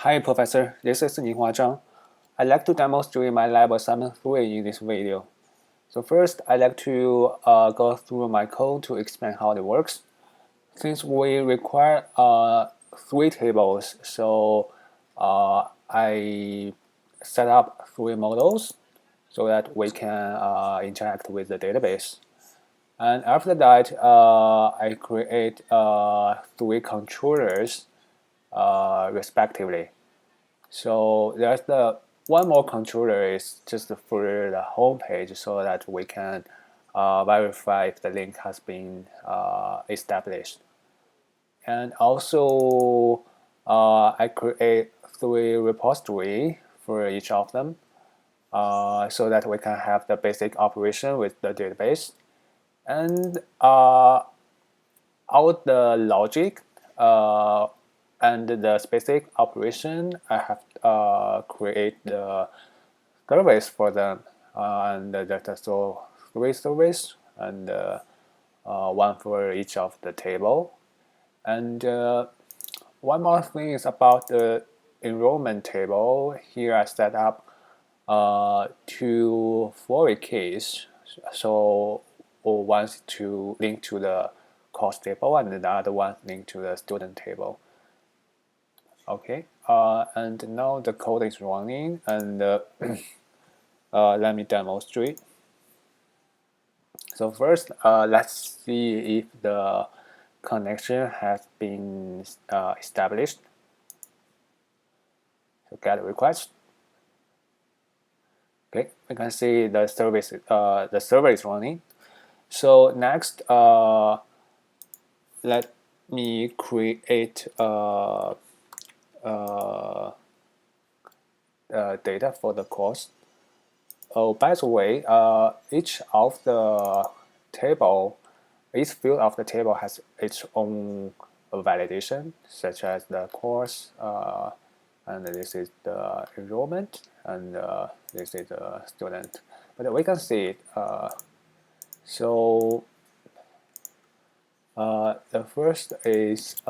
Hi Professor, this is Nihua Zhang. I'd like to demonstrate my lab assignment 3 in this video. So first, I'd like to go through my code to explain how it works. Since we require 3 tables, so I set up 3 models so that we can interact with the database. And after that, I create 3 controllers respectively. So there's the one more controller is just for the home page so that we can verify if the link has been established. And also I create 3 repository for each of them so that we can have the basic operation with the database. And out the logic and the specific operation, I have create the service for them, and that's so 3 service and one for each of the table. And one more thing is about the enrollment table. Here I set up 2 foreign keys. So one to link to the course table and the other one link to the student table. Okay, and now the code is running, and let me demonstrate. So first, let's see if the connection has been established. So get request. Okay, we can see the server is running. So next, let me create data for the course. Oh, by the way, each of the table, each field of the table has its own validation, such as the course, and this is the enrollment, and this is the student. But we can see it. So the first is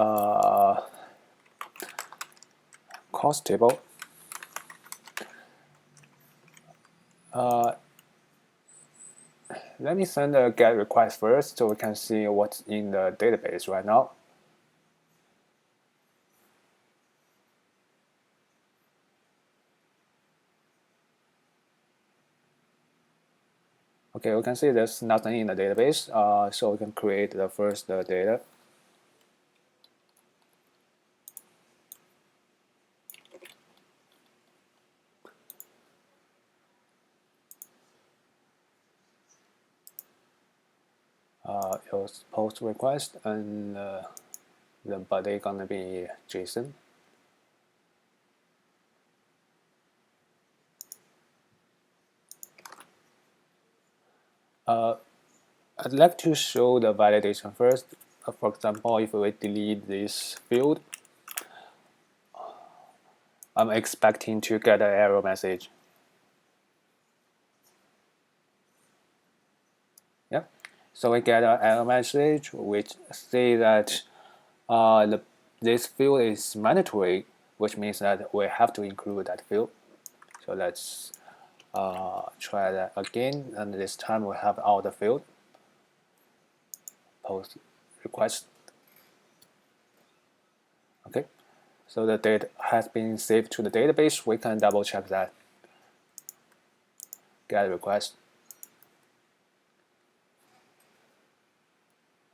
course table. Let me send a GET request first so we can see what's in the database right now. Okay, we can see there's nothing in the database, so we can create the first data. Your post request, and the body gonna be JSON. I'd like to show the validation first. For example, if we delete this field, I'm expecting to get an error message. Yeah, so we get an error message which say that this field is mandatory, which means that we have to include that field. So let's try that again, and this time we have all the field. Post request. Okay, so the data has been saved to the database. We can double check that. Get request.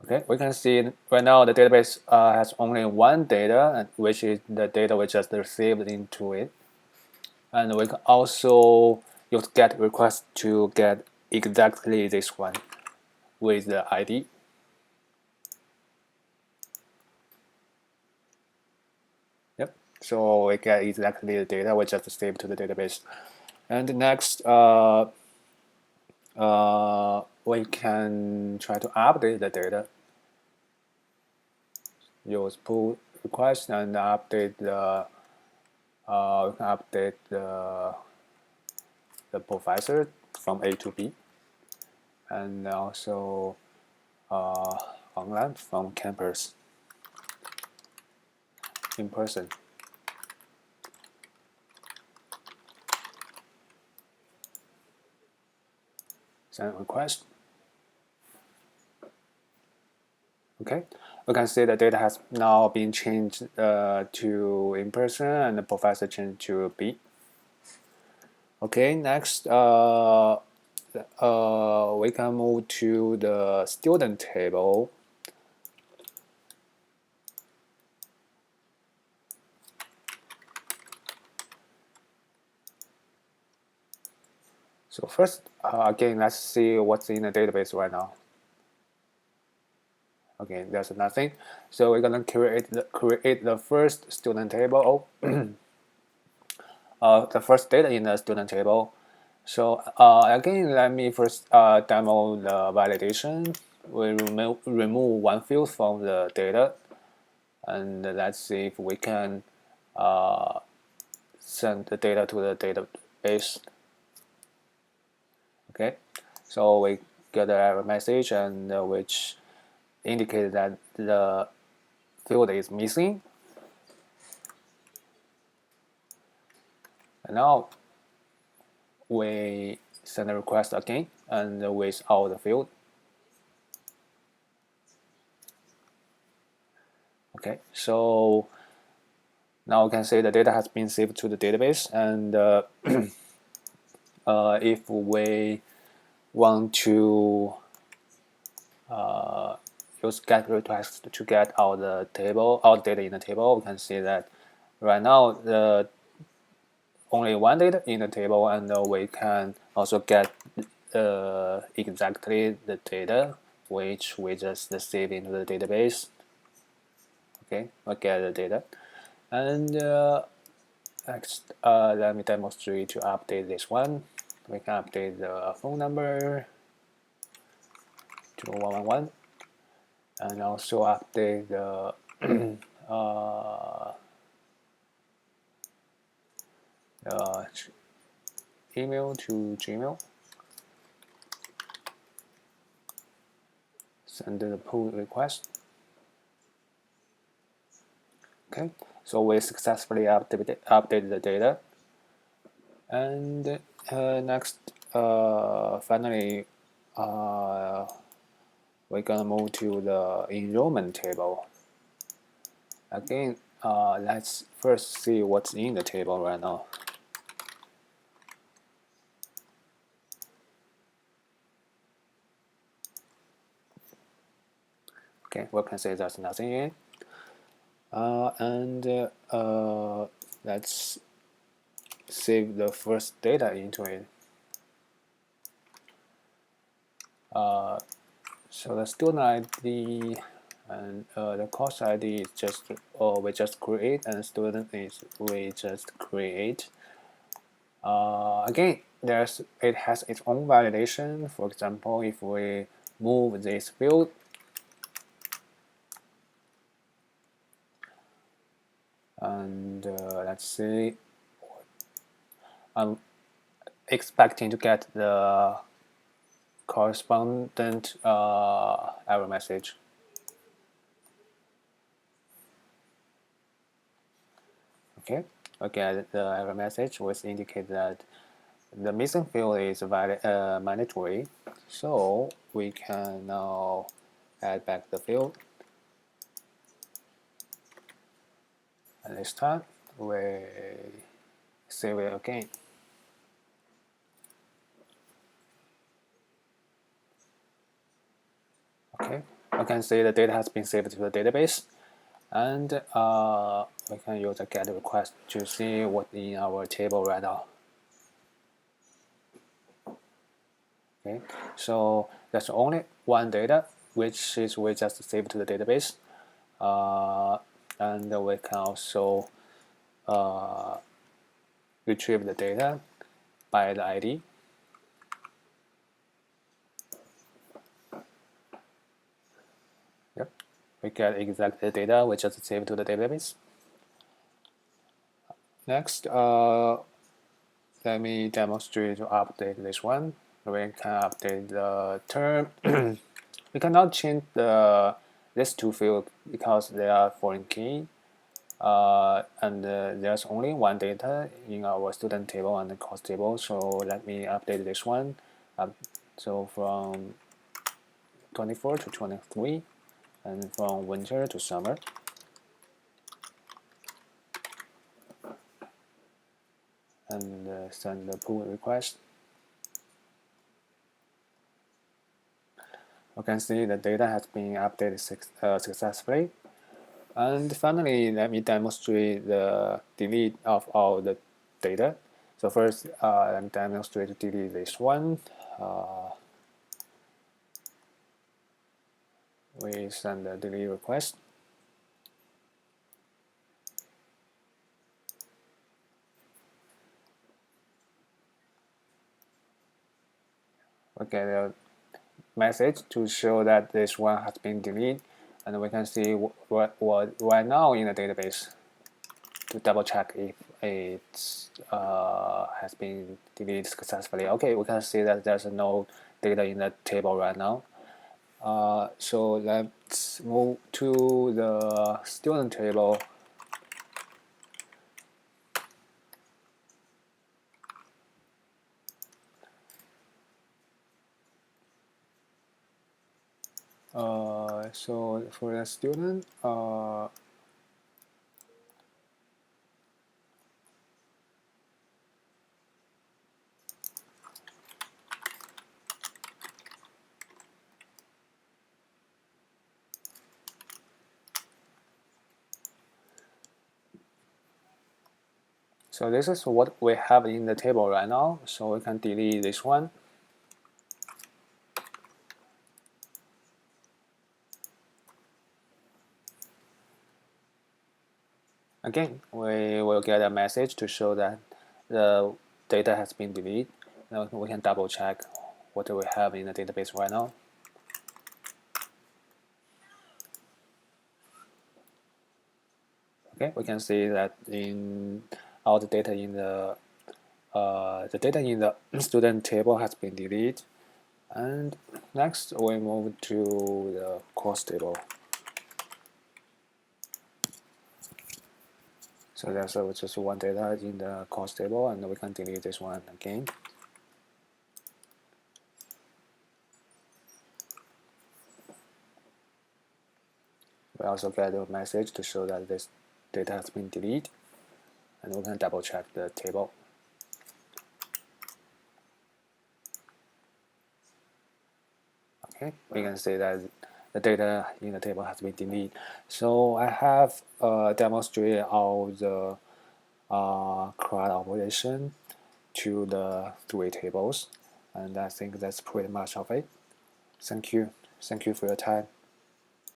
Okay, we can see right now the database has only one data, which is the data we just received into it. And we can also use get request to get exactly this one with the ID. Yep, so we get exactly the data we just saved to the database. And next, we can try to update the data. Use pull request and update the we can update the professor from A to B, and also online from campus in person. Send request. Okay, we can see the data has now been changed to in person, and the professor changed to B. Okay, next we can move to the student table. So first, again, let's see what's in the database right now. Okay, there's nothing. So we're gonna create the first student table, the first data in the student table. So again, let me first demo the validation. We remove one field from the data, and let's see if we can send the data to the database. Okay, so we get an error message, and which indicates that the field is missing. And now we send a request again, and without the field. Okay, so now we can say the data has been saved to the database, and if we want to use get request to get all the data in the table, we can see that right now the only one data in the table, and we can also get exactly the data which we just save into the database. Okay, we'll get the data, and next let me demonstrate to update this one. We can update the phone number to 111, and also update the email to Gmail. Send the pull request. Okay, so we successfully updated the data, and next, finally, we're gonna move to the enrollment table. Again, let's first see what's in the table right now. Okay, we can say there's nothing in. And let's save the first data into it. So the student ID and the course ID is just we just create, and student is we just create. Again, it has its own validation. For example, if we move this field, and let's see, I'm expecting to get the correspondent error message. Okay, again, the error message which indicate that the missing field is mandatory, so we can now add back the field. And this time we save it again. Okay, I can see the data has been saved to the database, and we can use a get request to see what's in our table right now. Okay, so there's only one data, which is we just saved to the database, and we can also retrieve the data by the ID. Yep, we get exactly the data we just saved to the database. Next, let me demonstrate to update this one. We can update the term. We cannot change these two fields because they are foreign key, and there's only one data in our student table and the course table. So let me update this one. So from 24 to 23, and from winter to summer. And send the pull request. You can see the data has been updated successfully. And finally, let me demonstrate the delete of all the data. So first, let me demonstrate to delete this one. We send the delete request. We get a message to show that this one has been deleted, and we can see what right now in the database to double check if it has been deleted successfully. Okay, we can see that there's no data in the table right now. So let's move to the student table. So for the student, so this is what we have in the table right now. So we can delete this one. Again, we will get a message to show that the data has been deleted. Now we can double check what we have in the database right now. Okay, we can see that in all the data in the student table has been deleted. And next, we move to the course table. So there's just one data in the course table, and we can delete this one again. We also get a message to show that this data has been deleted, and we can double check the table. Okay, we can see that the data in the table has been deleted. So I have demonstrated all the CRUD operation to the three tables, and I think that's pretty much of it. Thank you for your time.